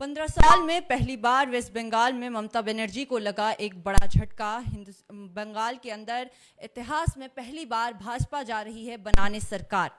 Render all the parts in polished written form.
15 साल में पहली बार वेस्ट बंगाल में ममता बनर्जी को लगा एक बड़ा झटका। बंगाल के अंदर इतिहास में पहली बार भाजपा जा रही है बनाने सरकार।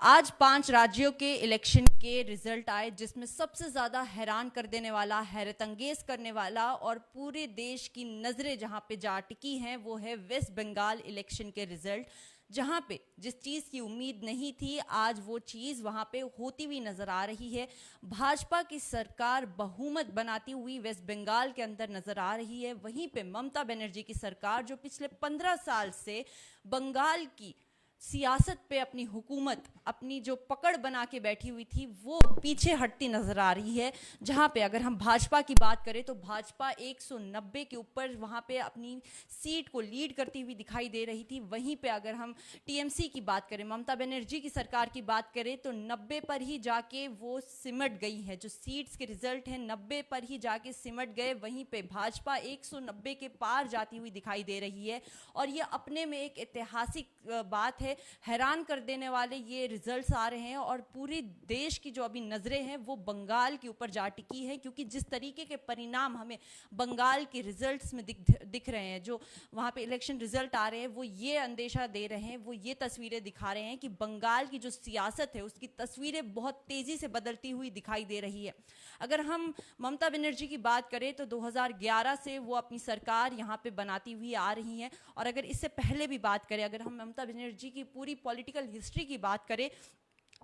आज 5 राज्यों के इलेक्शन के रिजल्ट आए, जिसमें सबसे ज़्यादा हैरान कर देने वाला, हैरत अंगेज करने वाला और पूरे देश की नज़रें जहां पे जा टिकी हैं वो है वेस्ट बंगाल इलेक्शन के रिजल्ट। जहां पे जिस चीज़ की उम्मीद नहीं थी, आज वो चीज़ वहां पे होती हुई नज़र आ रही है। भाजपा की सरकार बहुमत बनाती हुई वेस्ट बंगाल के अंदर नज़र आ रही है। वहीं पे ममता बनर्जी की सरकार, जो पिछले 15 साल से बंगाल की सियासत पे अपनी हुकूमत, अपनी जो पकड़ बना के बैठी हुई थी, वो पीछे हटती नजर आ रही है। जहां पे अगर हम भाजपा की बात करें तो भाजपा 190 के ऊपर वहां पे अपनी सीट को लीड करती हुई दिखाई दे रही थी। वहीं पे अगर हम टीएमसी की बात करें, ममता बनर्जी की सरकार की बात करें, तो 90 पर ही जाके वो सिमट गई है। जो सीट्स के रिजल्ट हैं 90 पर ही जाके सिमट गए। वहीं पे भाजपा 190 के पार जाती हुई दिखाई दे रही है और ये अपने में एक ऐतिहासिक बात है। हैरान कर देने वाले ये रिजल्ट्स आ रहे हैं और पूरी देश की जो अभी नजरें हैं वो बंगाल के ऊपर जा टिकी है, क्योंकि जिस तरीके के परिणाम हमें बंगाल के रिजल्ट्स में दिख रहे हैं, जो वहां पे इलेक्शन रिजल्ट आ रहे हैं, वो ये अंदेशा दे रहे हैं, वो ये तस्वीरें दिखा रहे हैं कि बंगाल की जो सियासत है उसकी तस्वीरें बहुत तेजी से बदलती हुई दिखाई दे रही है। अगर हम ममता बनर्जी की बात करें तो 2011 से वो अपनी सरकार यहाँ पे बनाती हुई आ रही हैं। और अगर इससे पहले भी बात करें, अगर हम ममता बनर्जी की पूरी पॉलिटिकल हिस्ट्री की बात करें,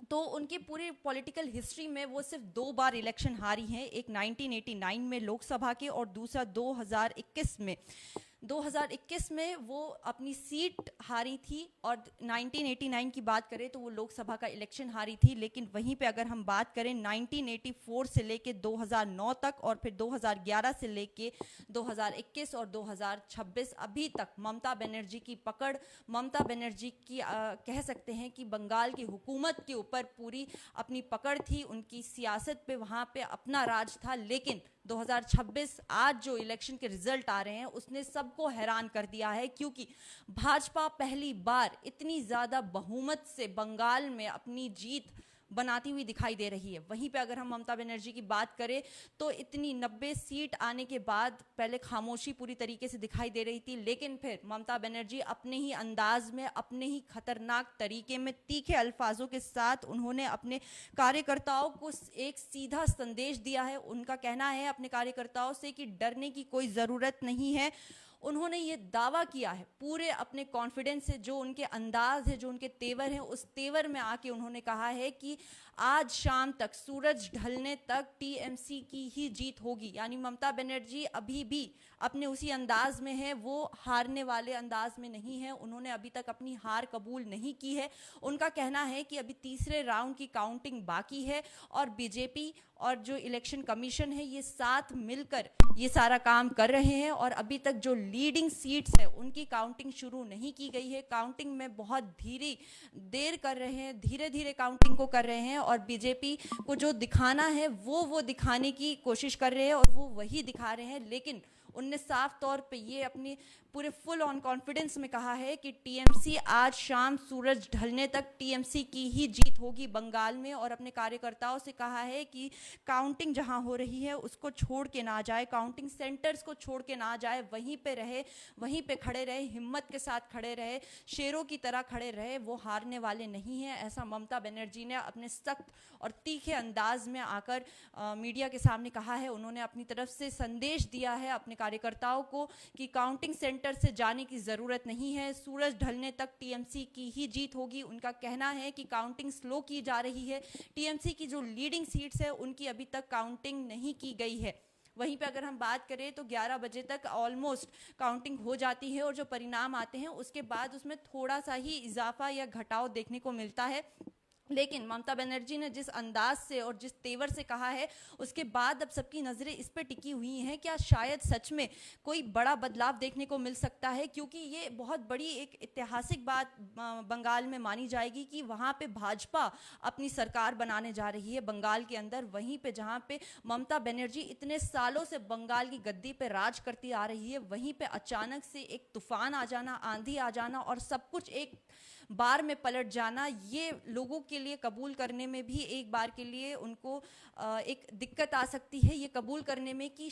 तो उनकी पूरी पॉलिटिकल हिस्ट्री में वो सिर्फ 2 बार इलेक्शन हारी हैं। एक 1989 में लोकसभा के और दूसरा 2021 में। 2021 में वो अपनी सीट हारी थी और 1989 की बात करें तो वो लोकसभा का इलेक्शन हारी थी। लेकिन वहीं पे अगर हम बात करें 1984 से लेके 2009 तक और फिर 2011 से लेके 2021 और 2026 अभी तक ममता बनर्जी की पकड़, ममता बनर्जी की कह सकते हैं कि बंगाल की हुकूमत के ऊपर पूरी अपनी पकड़ थी, उनकी सियासत पे वहाँ पे अपना राज था। लेकिन 2026 आज जो इलेक्शन के रिजल्ट आ रहे हैं उसने सबको हैरान कर दिया है, क्योंकि भाजपा पहली बार इतनी ज़्यादा बहुमत से बंगाल में अपनी जीत बनाती हुई दिखाई दे रही है। वहीं पे अगर हम ममता बनर्जी की बात करें तो इतनी 90 सीट आने के बाद पहले खामोशी पूरी तरीके से दिखाई दे रही थी, लेकिन फिर ममता बनर्जी अपने ही अंदाज में, अपने ही खतरनाक तरीके में, तीखे अल्फाजों के साथ उन्होंने अपने कार्यकर्ताओं को एक सीधा संदेश दिया है। उनका कहना है अपने कार्यकर्ताओं से कि डरने की कोई ज़रूरत नहीं है। उन्होंने ये दावा किया है पूरे अपने कॉन्फिडेंस से, जो उनके अंदाज है, जो उनके तेवर हैं, उस तेवर में आके उन्होंने कहा है कि आज शाम तक, सूरज ढलने तक टीएमसी की ही जीत होगी। यानी ममता बनर्जी अभी भी अपने उसी अंदाज में है, वो हारने वाले अंदाज में नहीं है। उन्होंने अभी तक अपनी हार कबूल नहीं की है। उनका कहना है कि अभी तीसरे राउंड की काउंटिंग बाकी है और बीजेपी और जो इलेक्शन कमीशन है ये साथ मिलकर ये सारा काम कर रहे हैं और अभी तक जो लीडिंग सीट्स है उनकी काउंटिंग शुरू नहीं की गई है। काउंटिंग में बहुत देर कर रहे हैं, धीरे धीरे काउंटिंग को कर रहे हैं और बीजेपी को जो दिखाना है वो दिखाने की कोशिश कर रहे हैं और वो वही दिखा रहे हैं। लेकिन उनने साफ तौर पे ये अपने पूरे फुल ऑन कॉन्फिडेंस में कहा है कि टीएमसी आज शाम सूरज ढलने तक टीएमसी की ही जीत होगी बंगाल में। और अपने कार्यकर्ताओं से कहा है कि काउंटिंग जहां हो रही है उसको छोड़ के ना जाए, काउंटिंग सेंटर्स को छोड़ के ना जाए, वहीं पे रहे, वहीं पे खड़े रहे, हिम्मत के साथ खड़े रहे, शेरों की तरह खड़े रहे। वो हारने वाले नहीं हैं, ऐसा ममता बनर्जी ने अपने सख्त और तीखे अंदाज में आकर मीडिया के सामने कहा है। उन्होंने अपनी तरफ से संदेश दिया है अपने कार्यकर्ताओं को कि काउंटिंग सेंटर से जाने की ज़रूरत नहीं है, सूरज ढलने तक टीएमसी की ही जीत होगी। उनका कहना है कि काउंटिंग स्लो की जा रही है, टीएमसी की जो लीडिंग सीट्स है उनकी अभी तक काउंटिंग नहीं की गई है। वहीं पे अगर हम बात करें तो 11 बजे तक ऑलमोस्ट काउंटिंग हो जाती है और जो परिणाम आते हैं उसके बाद उसमें थोड़ा सा ही इजाफा या घटाव देखने को मिलता है। लेकिन ममता बनर्जी ने जिस अंदाज से और जिस तेवर से कहा है, उसके बाद अब सबकी नज़रें इस पर टिकी हुई हैं क्या शायद सच में कोई बड़ा बदलाव देखने को मिल सकता है, क्योंकि ये बहुत बड़ी एक ऐतिहासिक बात बंगाल में मानी जाएगी कि वहाँ पे भाजपा अपनी सरकार बनाने जा रही है बंगाल के अंदर। वहीं पे जहाँ पे ममता बनर्जी इतने सालों से बंगाल की गद्दी पे राज करती आ रही है, वहीं पे अचानक से एक तूफान आ जाना, आंधी आ जाना और सब कुछ एक बार में पलट जाना, ये लोगों के लिए कबूल करने में भी एक बार के लिए उनको एक दिक्कत आ सकती है, ये कबूल करने में कि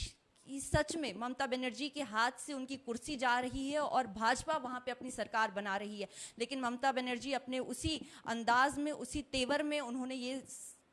सच में ममता बनर्जी के हाथ से उनकी कुर्सी जा रही है और भाजपा वहां पे अपनी सरकार बना रही है। लेकिन ममता बनर्जी अपने उसी अंदाज में, उसी तेवर में उन्होंने ये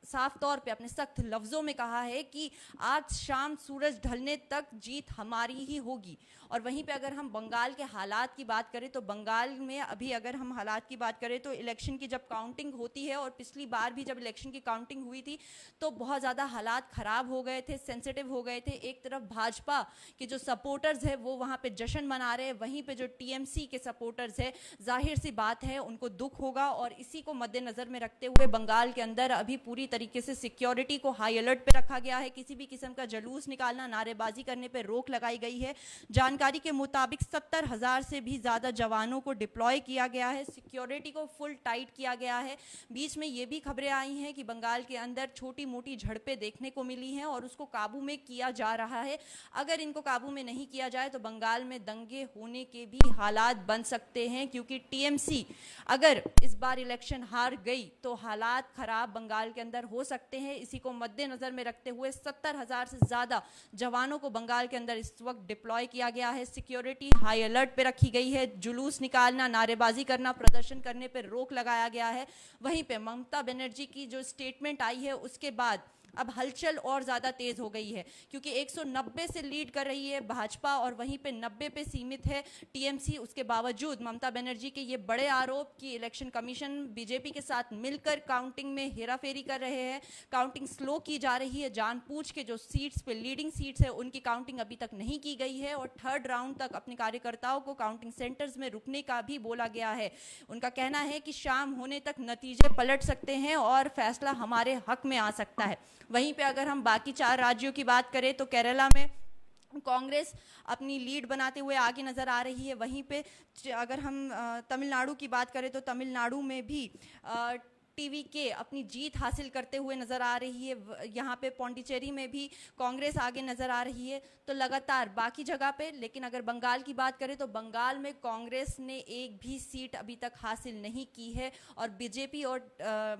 साफ तौर पे अपने सख्त लफ्ज़ों में कहा है कि आज शाम सूरज ढलने तक जीत हमारी ही होगी। और वहीं पे अगर हम बंगाल के हालात की बात करें तो बंगाल में अभी अगर हम हालात की बात करें तो इलेक्शन की जब काउंटिंग होती है, और पिछली बार भी जब इलेक्शन की काउंटिंग हुई थी तो बहुत ज़्यादा हालात ख़राब हो गए थे, सेंसिटिव हो गए थे। एक तरफ भाजपा के जो सपोर्टर्स है वो वहाँ पे जश्न मना रहे हैं, वहीं पे जो टीएमसी के सपोर्टर्स है जाहिर सी बात है उनको दुख होगा। और इसी को मद्देनज़र में रखते हुए बंगाल के अंदर अभी पूरी तरीके से सिक्योरिटी को हाई अलर्ट पे रखा गया है। किसी भी किस्म का जुलूस निकालना, नारेबाजी करने पे रोक लगाई गई है। जानकारी के मुताबिक 70,000 से भी ज़्यादा जवानों को डिप्लॉय किया गया है, सिक्योरिटी को फुल टाइट किया गया है। बीच में ये भी खबरें आई हैं कि बंगाल के अंदर छोटी मोटी झड़पें देखने को मिली हैं और उसको काबू में किया जा रहा है। अगर इनको काबू में नहीं किया जाए तो बंगाल में दंगे होने के भी हालात बन सकते हैं, क्योंकि टीएमसी अगर इस बार इलेक्शन हार गई तो हालात खराब बंगाल के अंदर हो सकते हैं। इसी को मद्देनजर में रखते हुए 70,000 से ज़्यादा जवानों को बंगाल के अंदर इस वक्त डिप्लॉय किया गया है। सिक्योरिटी हाई अलर्ट पे रखी गई है। जुलूस निकालना, नारेबाजी करना, प्रदर्शन करने पर रोक लगाया गया है। वहीं पे ममता बनर्जी की जो स्टेटमेंट आई है उसके बाद अब हलचल और ज़्यादा तेज़ हो गई है, क्योंकि 190 से लीड कर रही है भाजपा और वहीं पे 90 पे सीमित है टीएमसी। उसके बावजूद ममता बनर्जी के ये बड़े आरोप कि इलेक्शन कमीशन बीजेपी के साथ मिलकर काउंटिंग में हेराफेरी कर रहे हैं, काउंटिंग स्लो की जा रही है, जानबूझ के जो सीट्स पे लीडिंग सीट्स है उनकी काउंटिंग अभी तक नहीं की गई है और थर्ड राउंड तक अपने कार्यकर्ताओं को काउंटिंग सेंटर्स में रुकने का भी बोला गया है। उनका कहना है कि शाम होने तक नतीजे पलट सकते हैं और फैसला हमारे हक में आ सकता है। वहीं पे अगर हम बाकी 4 राज्यों की बात करें तो केरला में कांग्रेस अपनी लीड बनाते हुए आगे नज़र आ रही है। वहीं पे अगर हम तमिलनाडु की बात करें तो तमिलनाडु में भी टीवीके अपनी जीत हासिल करते हुए नज़र आ रही है। यहाँ पे पौंडीचेरी में भी कांग्रेस आगे नज़र आ रही है। तो लगातार बाकी जगह पे, लेकिन अगर बंगाल की बात करें तो बंगाल में कांग्रेस ने एक भी सीट अभी तक हासिल नहीं की है और बीजेपी और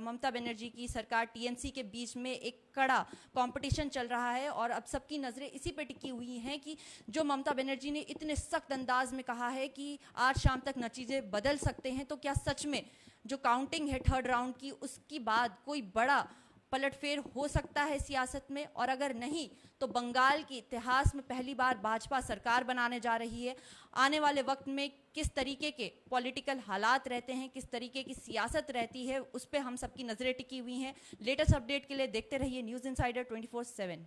ममता बनर्जी की सरकार टीएमसी के बीच में एक कड़ा कंपटीशन चल रहा है। और अब सबकी नज़रें इसी पे टिकी हुई हैं कि जो ममता बनर्जी ने इतने सख्त अंदाज में कहा है कि आज शाम तक नतीजे बदल सकते हैं, तो क्या सच में जो काउंटिंग है थर्ड राउंड की उसके बाद कोई बड़ा पलटफेर हो सकता है सियासत में। और अगर नहीं तो बंगाल के इतिहास में पहली बार भाजपा सरकार बनाने जा रही है। आने वाले वक्त में किस तरीके के पॉलिटिकल हालात रहते हैं, किस तरीके की सियासत रहती है, उस पर हम सबकी नज़रें टिकी हुई हैं। लेटेस्ट अपडेट के लिए देखते रहिए न्यूज़ इनसाइडर 24/7।